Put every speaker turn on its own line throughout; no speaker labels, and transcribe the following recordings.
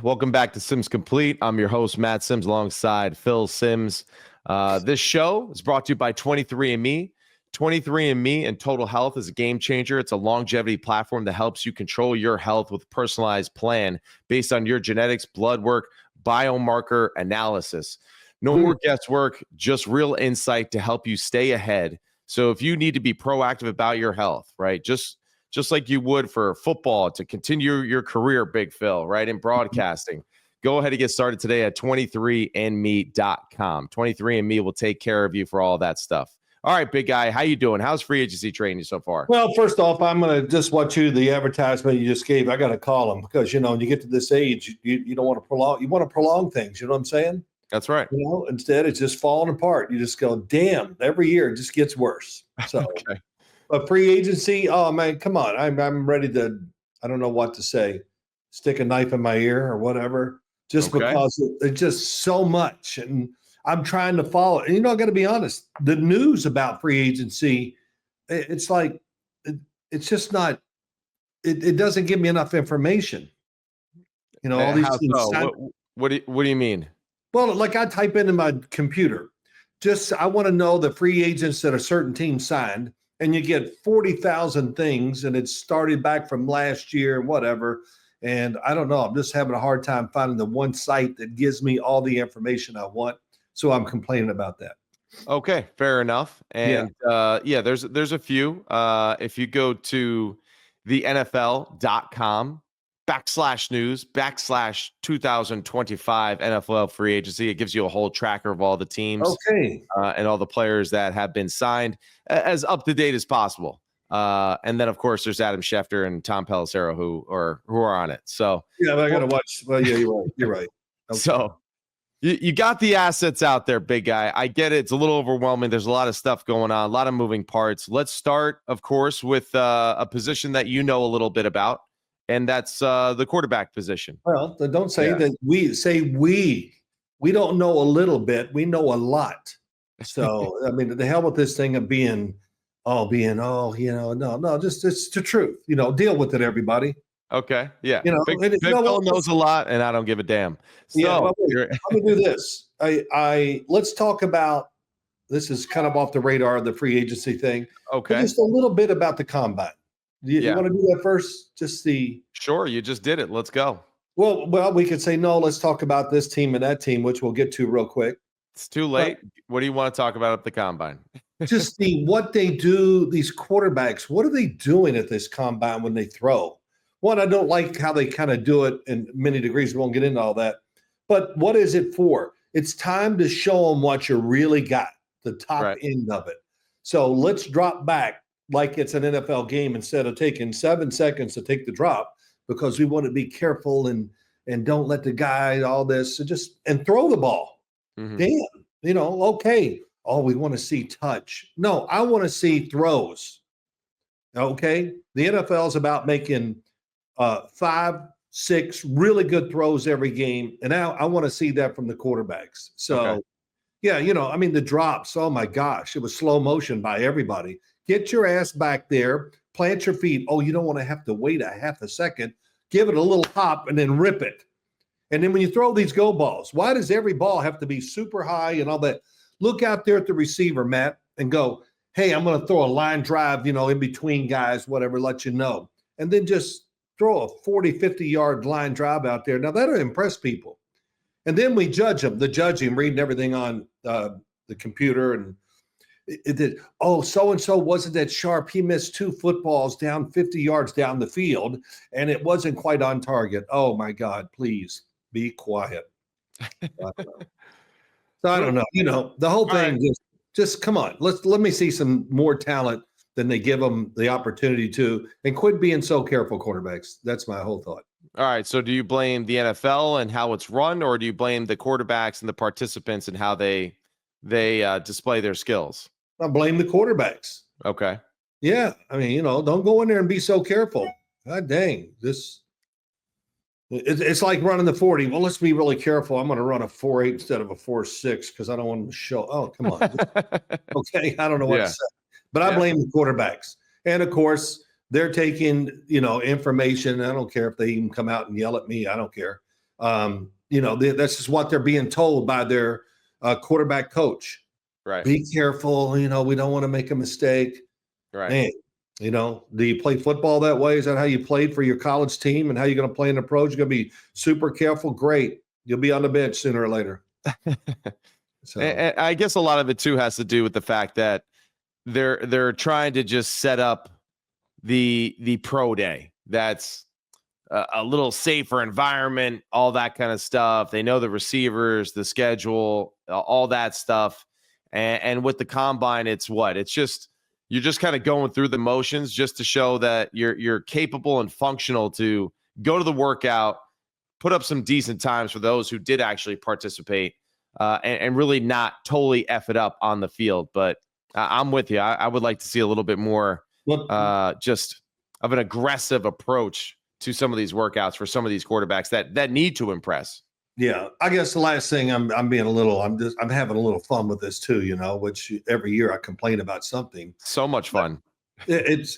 Welcome back to Sims Complete. I'm your host, Matt Sims, alongside Phil Sims. This show is brought to you by 23andMe. 23andMe and Total Health is a game changer. It's a longevity platform that helps you control your health with a personalized plan based on your genetics, blood work, biomarker analysis. No more guesswork, just real insight to help you stay ahead. So if you need to be proactive about your health, right, just like you would for football to continue your career, Big Phil, right, in broadcasting, go ahead and get started today at 23andme.com. 23andMe will take care of you for all that stuff. All right, big guy, how you doing? How's free agency training so far?
Well, first off, I'm going to just watch the advertisement you just gave. I got to call them because, when you get to this age, you don't want to prolong. You want to prolong things. You know what I'm saying?
That's right.
Instead, it's just falling apart. You just go, damn, every year it just gets worse. So,
okay.
But free agency, oh, man, come on. I'm ready to, I don't know what to say, stick a knife in my ear or whatever, just because it's just so much. And I'm trying to follow. And, I got to be honest, the news about free agency, it's like, it's just not, it doesn't give me enough information. All these things.
What do you mean?
Well, like I type into my computer, I want to know the free agents that a certain team signed, and you get 40,000 things, and it started back from last year, whatever. And I don't know. I'm just having a hard time finding the one site that gives me all the information I want. So I'm complaining about that.
Okay, fair enough. And there's a few. If you go to the NFL.com/news/2025 NFL free agency, it gives you a whole tracker of all the teams and all the players that have been signed as up to date as possible. And then, of course, there's Adam Schefter and Tom Pelissero who are on it. So
yeah, but I got to watch. Well, yeah, you're right. Okay.
So you got the assets out there, big guy. I get it. It's a little overwhelming. There's a lot of stuff going on, a lot of moving parts. Let's start, of course, with a position that you know a little bit about, and that's the quarterback position.
Well, don't say that. We don't know a little bit. We know a lot. So, I mean, the hell with this thing of being, no, just it's the truth. Deal with it, everybody.
Okay. Yeah. Big Phil knows a lot, and I don't give a damn. So
let me do this. Let's talk about, this is kind of off the radar of the free agency thing.
Okay.
Just a little bit about the combine. You want to do that first?
Sure. You just did it. Let's go.
Well, we could say, no, let's talk about this team and that team, which we'll get to real quick.
It's too late. What do you want to talk about at the combine?
Just what they do, these quarterbacks, what are they doing at this combine when they throw? One, I don't like how they kind of do it in many degrees. We won't get into all that. But what is it for? It's time to show them what you really got, the top end of it. So let's drop back like it's an NFL game instead of taking 7 seconds to take the drop, because we want to be careful and don't let the guy all this and throw the ball. Mm-hmm. Damn, okay. Oh, we want to see touch. No, I want to see throws. Okay. The NFL is about making 5, 6 really good throws every game. And now I want to see that from the quarterbacks. So, the drops, oh my gosh, it was slow motion by everybody. Get your ass back there, plant your feet. Oh, you don't want to have to wait a half a second. Give it a little hop and then rip it. And then when you throw these go balls, why does every ball have to be super high and all that? Look out there at the receiver, Matt, and go, hey, I'm going to throw a line drive, in between guys, whatever, let you know. And then just throw a 40, 50-yard line drive out there. Now, that'll impress people. And then we judge them, reading everything on the computer. And so-and-so wasn't that sharp. He missed 2 footballs down 50 yards down the field, and it wasn't quite on target. Oh, my God, please be quiet. So I don't know. The whole thing just come on. Let me see some more talent than they give them the opportunity to, and quit being so careful, quarterbacks. That's my whole thought.
All right. So do you blame the NFL and how it's run, or do you blame the quarterbacks and the participants and how they display their skills?
I blame the quarterbacks.
Okay.
Yeah. I mean, don't go in there and be so careful. God dang, it's like running the 40. Well, let's be really careful. I'm going to run a 4.8 instead of a 4.6 because I don't want them to show. Oh, come on. Okay. I don't know what to say. But I blame the quarterbacks. And, of course, they're taking, information. I don't care if they even come out and yell at me. I don't care. That's just what they're being told by their quarterback coach.
Right.
Be careful. We don't want to make a mistake.
Right.
Man, do you play football that way? Is that how you played for your college team and how you're going to play in the pros? You're going to be super careful. Great. You'll be on the bench sooner or later. So
and I guess a lot of it too has to do with the fact that they're trying to just set up the pro day. That's a little safer environment, all that kind of stuff. They know the receivers, the schedule, all that stuff. And with the combine, it's just you're just kind of going through the motions just to show that you're capable and functional to go to the workout, put up some decent times for those who did actually participate, and really not totally F it up on the field. But I'm with you. I would like to see a little bit more just of an aggressive approach to some of these workouts for some of these quarterbacks that need to impress.
Yeah, I guess the last thing I'm having a little fun with this too, which every year I complain about something.
So much fun.
It's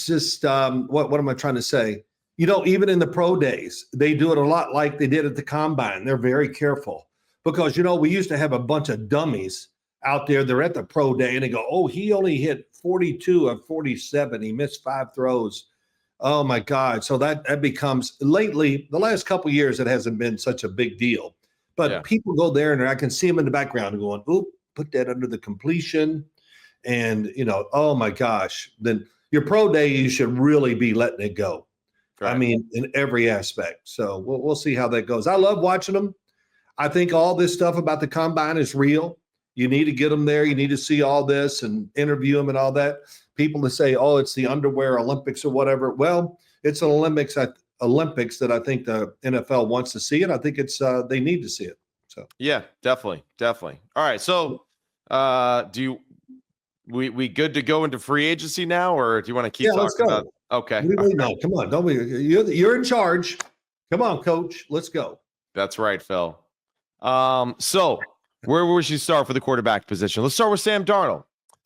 just what am I trying to say? Even in the pro days, they do it a lot like they did at the combine. They're very careful because, we used to have a bunch of dummies out there. They're at the pro day and they go, oh, he only hit 42 of 47. He missed 5 throws. Oh my God. So that becomes lately, the last couple of years, it hasn't been such a big deal, but people go there and I can see them in the background going, oop, put that under the completion. And, oh my gosh, then your pro day, you should really be letting it go. Right. I mean, in every aspect. So we'll see how that goes. I love watching them. I think all this stuff about the combine is real. You need to get them there. You need to see all this and interview them and all that. People to say, oh, it's the underwear Olympics or whatever. Well, it's an Olympics that I think the NFL wants to see, and I think it's they need to see it. So
yeah, definitely. All right, so we good to go into free agency now, or do you want to keep talking about? Okay,
no, come on, don't we? You're in charge. Come on, coach, let's go.
That's right, Phil. So where would you start for the quarterback position? Let's start with Sam Darnold.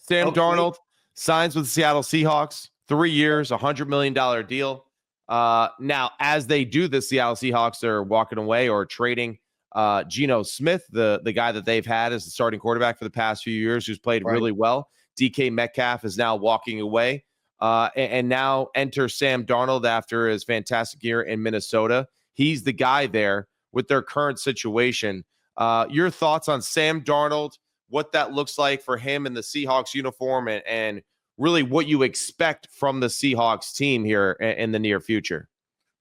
Darnold signs with the Seattle Seahawks, 3 years, $100 million deal. Now, as they do this, Seattle Seahawks are walking away or trading Geno Smith, the guy that they've had as the starting quarterback for the past few years, who's played really well. DK Metcalf is now walking away. And now enter Sam Darnold after his fantastic year in Minnesota. He's the guy there with their current situation. Your thoughts on Sam Darnold, what that looks like for him in the Seahawks uniform, and really what you expect from the Seahawks team here in the near future?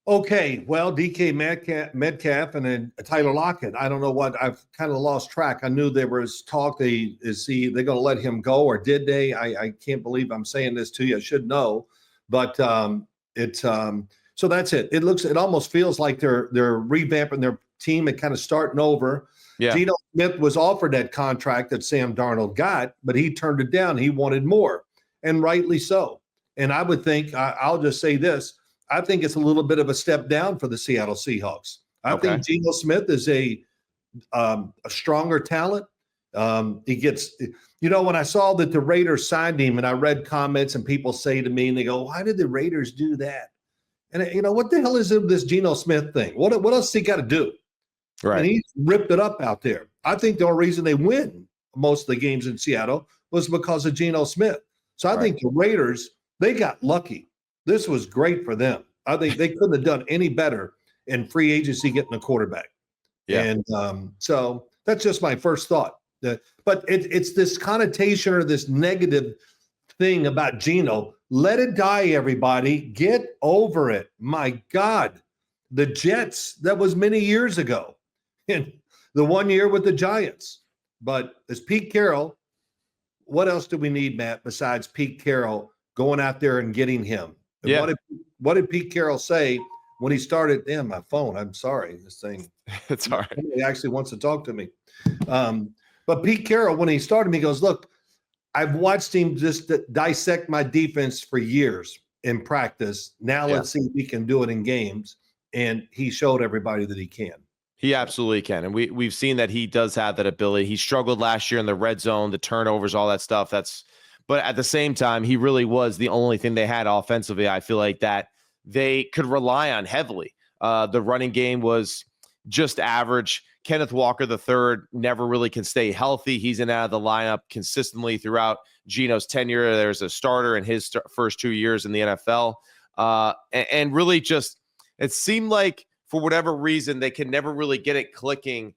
Okay, well, DK Metcalf and then Tyler Lockett. I don't know what, I've kind of lost track. I knew there was talk. They're going to let him go, or did they? I can't believe I'm saying this to you. I should know, but so that's it. It almost feels like they're revamping their team and kind of starting over. Yeah. Geno Smith was offered that contract that Sam Darnold got, but he turned it down. He wanted more, and rightly so. And I would think, I'll just say this, I think it's a little bit of a step down for the Seattle Seahawks. I think Geno Smith is a stronger talent. He gets, when I saw that the Raiders signed him, and I read comments and people say to me, and they go, why did the Raiders do that? And, what the hell is this Geno Smith thing? What else he got to do? Right. And he ripped it up out there. I think the only reason they win most of the games in Seattle was because of Geno Smith. So I think the Raiders, they got lucky. This was great for them. I think they couldn't have done any better in free agency getting a quarterback. Yeah. And so that's just my first thought. But it's this connotation or this negative thing about Geno. Let it die, everybody. Get over it. My God. The Jets, that was many years ago. And the 1 year with the Giants. But as Pete Carroll, what else do we need, Matt, besides Pete Carroll going out there and getting him? Yeah. What did Pete Carroll say when he started? Damn, my phone. I'm sorry. This thing.
It's all right.
He actually wants to talk to me. But Pete Carroll, when he started, he goes, look, I've watched him just dissect my defense for years in practice. Now let's see if he can do it in games. And he showed everybody that he can.
He absolutely can. And we've seen that he does have that ability. He struggled last year in the red zone, the turnovers, all that stuff. But at the same time, he really was the only thing they had offensively, I feel like, that they could rely on heavily. The running game was just average. Kenneth Walker III never really can stay healthy. He's in and out of the lineup consistently throughout Geno's tenure. There's a starter in his first 2 years in the NFL. And really just, it seemed like for whatever reason, they can never really get it clicking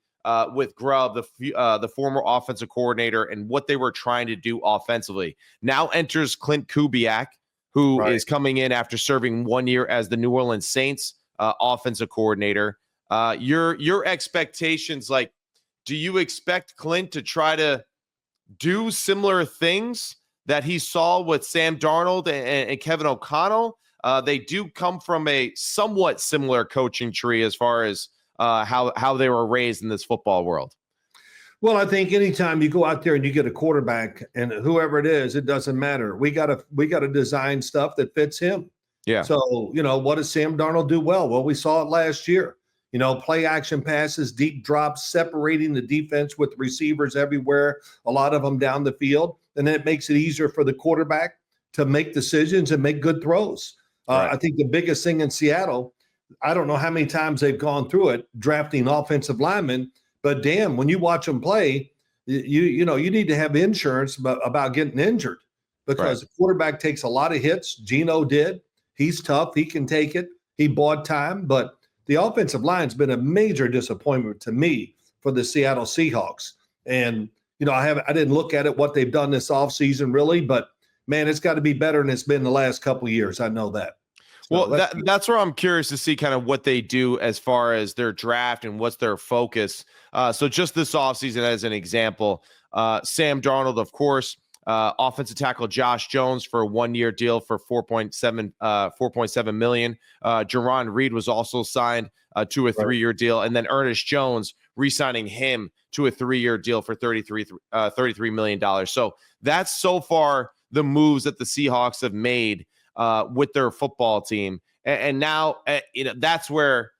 with Grubb, the former offensive coordinator, and what they were trying to do offensively. Now enters Clint Kubiak, who is coming in after serving 1 year as the New Orleans Saints offensive coordinator. Your expectations, like, do you expect Clint to try to do similar things that he saw with Sam Darnold and Kevin O'Connell? They do come from a somewhat similar coaching tree as far as how they were raised in this football world.
Well, I think anytime you go out there and you get a quarterback, and whoever it is, it doesn't matter. We gotta design stuff that fits him.
Yeah.
So, what does Sam Darnold do well? Well, we saw it last year. Play action passes, deep drops, separating the defense with receivers everywhere, a lot of them down the field. And then it makes it easier for the quarterback to make decisions and make good throws.
Right.
I think the biggest thing in Seattle, I don't know how many times they've gone through it, drafting offensive linemen, but damn, when you watch them play, you need to have insurance about getting injured, because the quarterback takes a lot of hits. Geno did. He's tough. He can take it. He bought time, but the offensive line's been a major disappointment to me for the Seattle Seahawks. And, I didn't look at it, what they've done this offseason really, but man, it's got to be better than it's been the last couple of years. I know that. So
well, that's where I'm curious to see kind of what they do as far as their draft and what's their focus. So just this offseason, as an example, Sam Darnold, of course, offensive tackle Josh Jones for a 1 year deal for $4.7 million. Jerron Reed was also signed to a 3 year deal, and then Ernest Jones re-signing him to a 3 year deal for $33 million. So that's so far the moves that the Seahawks have made with their football team, and now that's where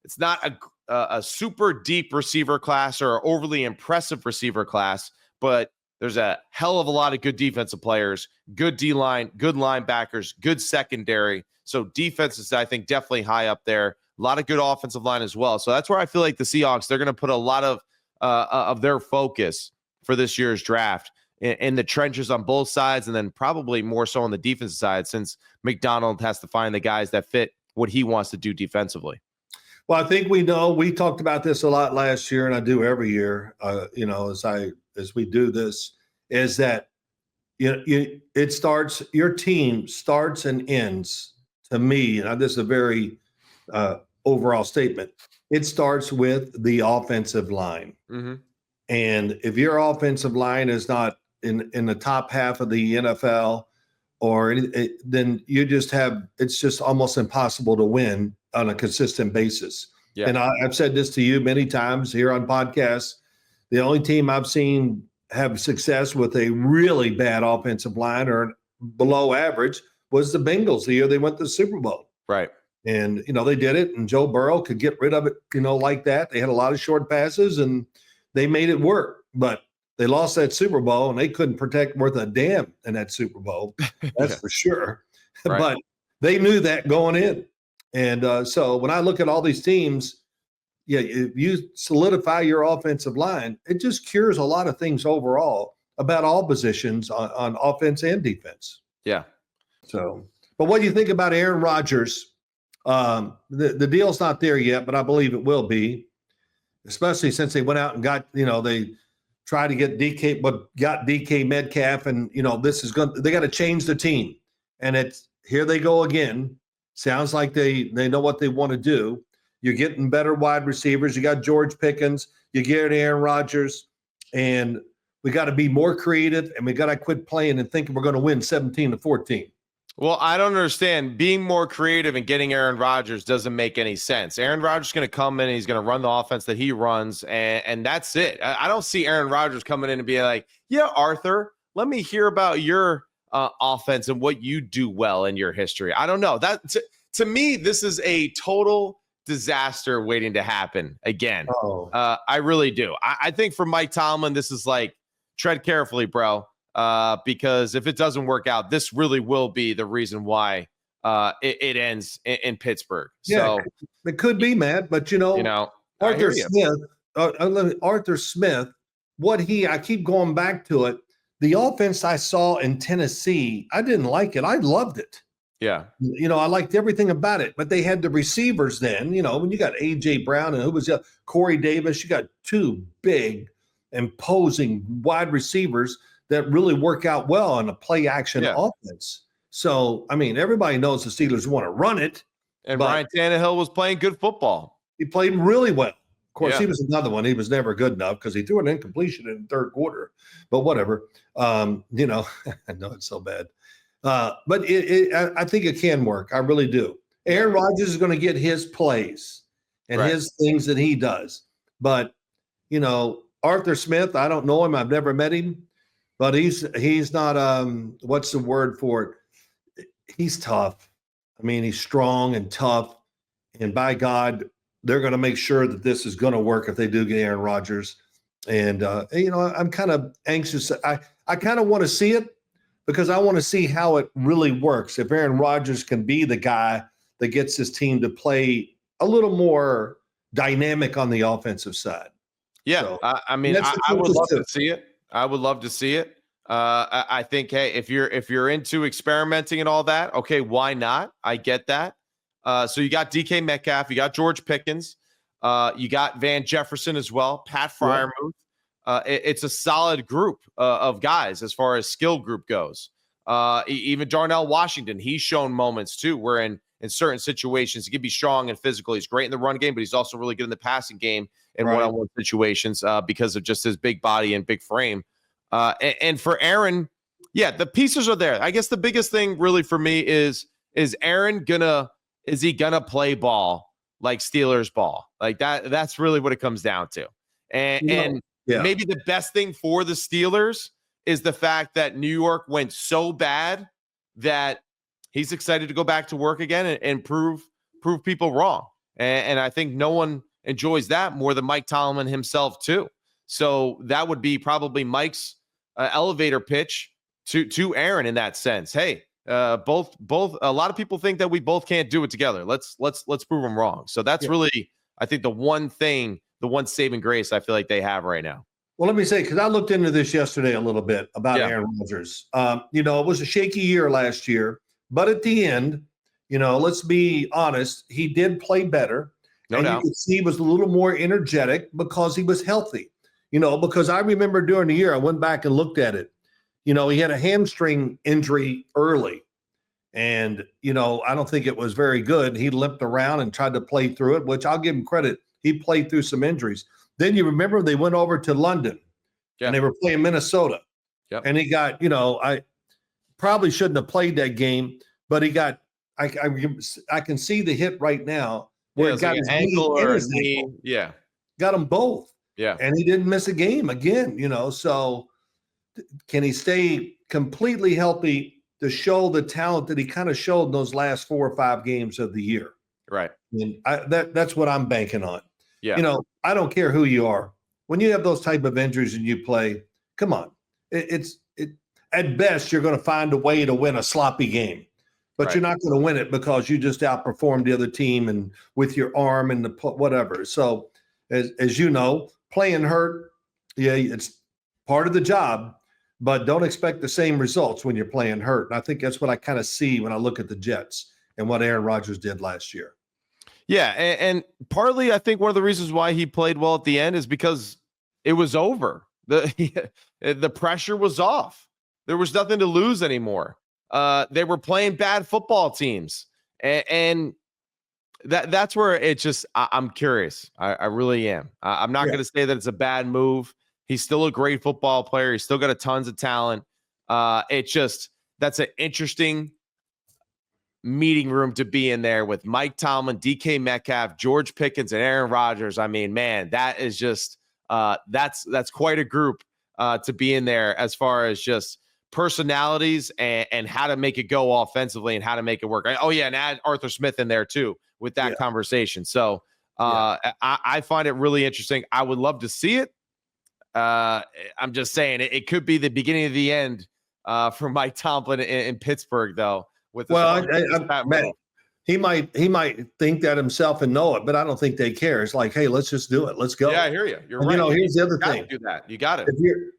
it's not a super deep receiver class or overly impressive receiver class, but there's a hell of a lot of good defensive players, good D-line, good linebackers, good secondary. So defense is, I think, definitely high up there. A lot of good offensive line as well. So that's where I feel like the Seahawks, they're going to put a lot of their focus for this year's draft in the trenches on both sides, and then probably more so on the defensive side, since McDonald has to find the guys that fit what he wants to do defensively.
Well, I think we talked about this a lot last year, and I do every year, as we do this, is that your team starts and ends, to me, and this is a very overall statement, it starts with the offensive line. Mm-hmm. And if your offensive line is not in the top half of the NFL, then it's just almost impossible to win on a consistent basis. Yeah. And I've said this to you many times here on podcasts. The only team I've seen have success with a really bad offensive line or below average was the Bengals the year they went to the Super Bowl.
Right.
And, they did it, and Joe Burrow could get rid of it, like that. They had a lot of short passes, and they made it work. But they lost that Super Bowl, and they couldn't protect worth a damn in that Super Bowl. That's for sure. Right. But they knew that going in. And so when I look at all these teams, if you solidify your offensive line, it just cures a lot of things overall about all positions on offense and defense.
Yeah.
So, but what do you think about Aaron Rodgers? The deal's not there yet, but I believe it will be, especially since they went out and got, they tried to get DK Metcalf, and, they got to change the team. And here they go again. Sounds like they know what they want to do. You're getting better wide receivers. You got George Pickens. You get Aaron Rodgers. And we got to be more creative, and we got to quit playing and thinking we're going to win 17-14.
Well, I don't understand. Being more creative and getting Aaron Rodgers doesn't make any sense. Aaron Rodgers is going to come in and he's going to run the offense that he runs, and that's it. I don't see Aaron Rodgers coming in and being like, yeah, Arthur, let me hear about your offense and what you do well in your history. I don't know. That to me, this is a total disaster waiting to happen again. Oh. I really do. I think for Mike Tomlin, this is like, tread carefully, bro. Because if it doesn't work out, this really will be the reason why it ends in Pittsburgh.
Yeah,
So
it could be, Matt, but
I hear you.
Arthur Smith, I keep going back to it. The offense I saw in Tennessee, I didn't like it. I loved it.
Yeah.
I liked everything about it, but they had the receivers then, when you got A.J. Brown and who was Corey Davis, you got two big, imposing wide receivers that really work out well on a play action offense. So, everybody knows the Steelers want to run it.
And Ryan Tannehill was playing good football.
He played really well. Of course, he was another one. He was never good enough because he threw an incompletion in the third quarter. But whatever. I know it's so bad. But I think it can work. I really do. Aaron Rodgers is going to get his plays and his things that he does. But, Arthur Smith, I don't know him. I've never met him. But he's not, what's the word for it? He's tough. He's strong and tough. And by God, they're going to make sure that this is going to work if they do get Aaron Rodgers. And, I'm kind of anxious. I kind of want to see it because I want to see how it really works. If Aaron Rodgers can be the guy that gets his team to play a little more dynamic on the offensive side.
Yeah. So, I would love to see it. I would love to see it. I think, hey, if you're into experimenting and all that, okay, why not? I get that. So you got DK Metcalf, you got George Pickens, you got Van Jefferson as well, Pat Freiermuth. It's a solid group of guys as far as skill group goes. Even Darnell Washington, he's shown moments too, where in certain situations he can be strong and physical. He's great in the run game, but he's also really good in the passing game in one-on-one situations because of just his big body and big frame. And for Aaron, the pieces are there. I guess the biggest thing really for me is Aaron is he gonna play ball like Steelers ball? Like that's really what it comes down to. And maybe the best thing for the Steelers is the fact that New York went so bad that he's excited to go back to work again and prove people wrong. And I think no one enjoys that more than Mike Tomlin himself too. So that would be probably Mike's elevator pitch to Aaron in that sense. Hey, both a lot of people think that we both can't do it together. Let's prove them wrong. So that's really, I think, the one saving grace I feel like they have right now.
Well, let me say, because I looked into this yesterday a little bit about Aaron Rodgers. It was a shaky year last year, but at the end, let's be honest, he did play better. No doubt. You could see he was a little more energetic because he was healthy. Because I remember during the year, I went back and looked at it. He had a hamstring injury early. And, I don't think it was very good. He limped around and tried to play through it, which I'll give him credit. He played through some injuries. Then you remember they went over to London and they were playing Minnesota. Yep. And he got, I probably shouldn't have played that game, but he got, I can see the hit right now where it got his ankle or his knee. Yeah. Got them both.
Yeah.
And he didn't miss a game again, so can he stay completely healthy to show the talent that he kind of showed in those last 4 or 5 games of the year?
Right.
And that's what I'm banking on.
Yeah.
I don't care who you are. When you have those type of injuries and you play, come on. At best, you're going to find a way to win a sloppy game. But you're not going to win it because you just outperformed the other team and with your arm and the whatever. So, as you know, playing hurt, it's part of the job, but don't expect the same results when you're playing hurt. And I think that's what I kind of see when I look at the Jets and what Aaron Rodgers did last year.
Yeah, and partly I think one of the reasons why he played well at the end is because it was over. The pressure was off. There was nothing to lose anymore. They were playing bad football teams, and that's where it just I'm curious. I really am. I'm not going to say that it's a bad move. He's still a great football player. He's still got a tons of talent. That's an interesting meeting room to be in there with Mike Tomlin, DK Metcalf, George Pickens, and Aaron Rodgers. I mean, man, that is just that's quite a group to be in there as far as just personalities and how to make it go offensively and how to make it work. And add Arthur Smith in there too with that conversation. So I find it really interesting. I would love to see it. I'm just saying it could be the beginning of the end for Mike Tomlin in Pittsburgh, though. with
Well,
Pat
man,
move.
he might think that himself and know it, but I don't think they care. It's like, hey, let's just do it. Let's go.
Yeah, I hear you. You're
And,
right.
Here's the other
You gotta
thing.
do that. You got it.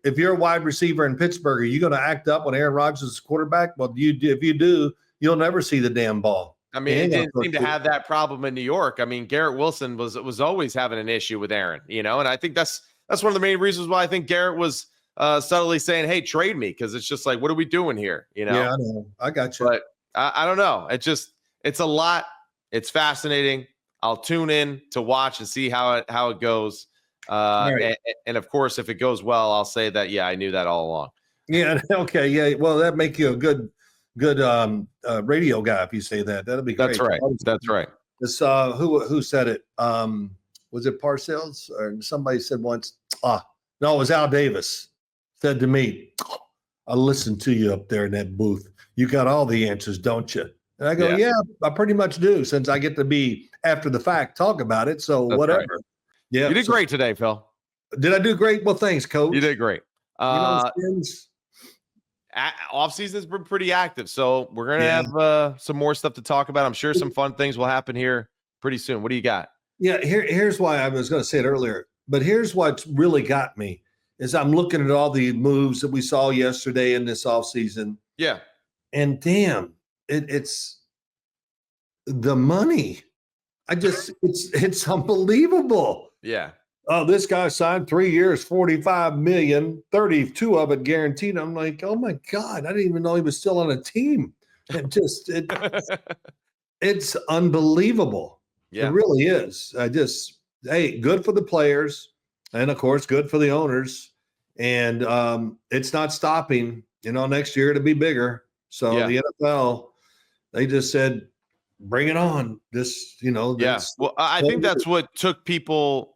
If you're a wide receiver in Pittsburgh, are you going to act up when Aaron Rodgers is quarterback? Well, if you do, you'll never see the damn ball.
I mean, it didn't seem to have that problem in New York. I mean, Garrett Wilson was always having an issue with Aaron, and I think that's one of the main reasons why I think Garrett was subtly saying, "Hey, trade me," because it's just like, what are we doing here?
Yeah, I know. I got you.
But I don't know. It's a lot. It's fascinating. I'll tune in to watch and see how it goes.
Right.
And of course, if it goes well, I'll say that, yeah, I knew that all along.
Yeah. Okay. Yeah. Well, that make you a good radio guy if you say that. That'll be great.
That's right. That's right.
This who said it? Was it Parcells or somebody said once? No, it was Al Davis. Said to me, "I listened to you up there in that booth. You got all the answers, don't you?" And I go, "Yeah, I pretty much do, since I get to be after the fact talk about it. So
That's
whatever."
Right.
Yeah,
you did great today, Phil.
Did I do great? Well, thanks, Coach.
You did great.
Skins.
Off season has been pretty active, so we're gonna have some more stuff to talk about. I'm sure some fun things will happen here pretty soon. What do you got?
Yeah, here's why I was going to say it earlier, but here's what's really got me is I'm looking at all the moves that we saw yesterday in this offseason.
Yeah,
and damn, it's the money. It's unbelievable.
Yeah.
Oh, this guy signed 3 years, $45 million, 32 of it guaranteed. I'm like, oh my God, I didn't even know he was still on a team. It's unbelievable.
Yeah.
It really is. Good for the players, and of course, good for the owners. And it's not stopping. Next year to be bigger. So the NFL, they just said, bring it on.
Well, I think that's what took people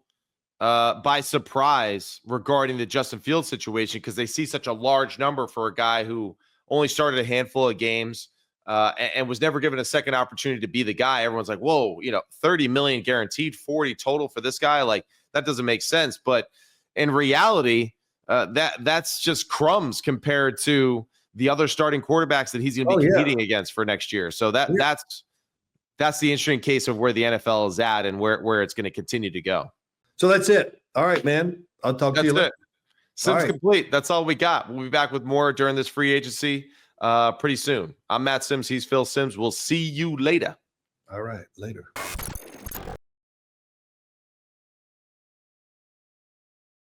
by surprise regarding the Justin Fields situation, because they see such a large number for a guy who only started a handful of games and was never given a second opportunity to be the guy. Everyone's like, whoa, 30 million guaranteed, 40 total for this guy. Like, that doesn't make sense. But in reality, that's just crumbs compared to the other starting quarterbacks that he's going to be competing against for next year. So that's the interesting case of where the NFL is at and where it's going to continue to go.
So that's it. All right, man. I'll talk to you later.
Sims complete. That's all we got. We'll be back with more during this free agency pretty soon. I'm Matt Sims. He's Phil Sims. We'll see you later.
All right, later.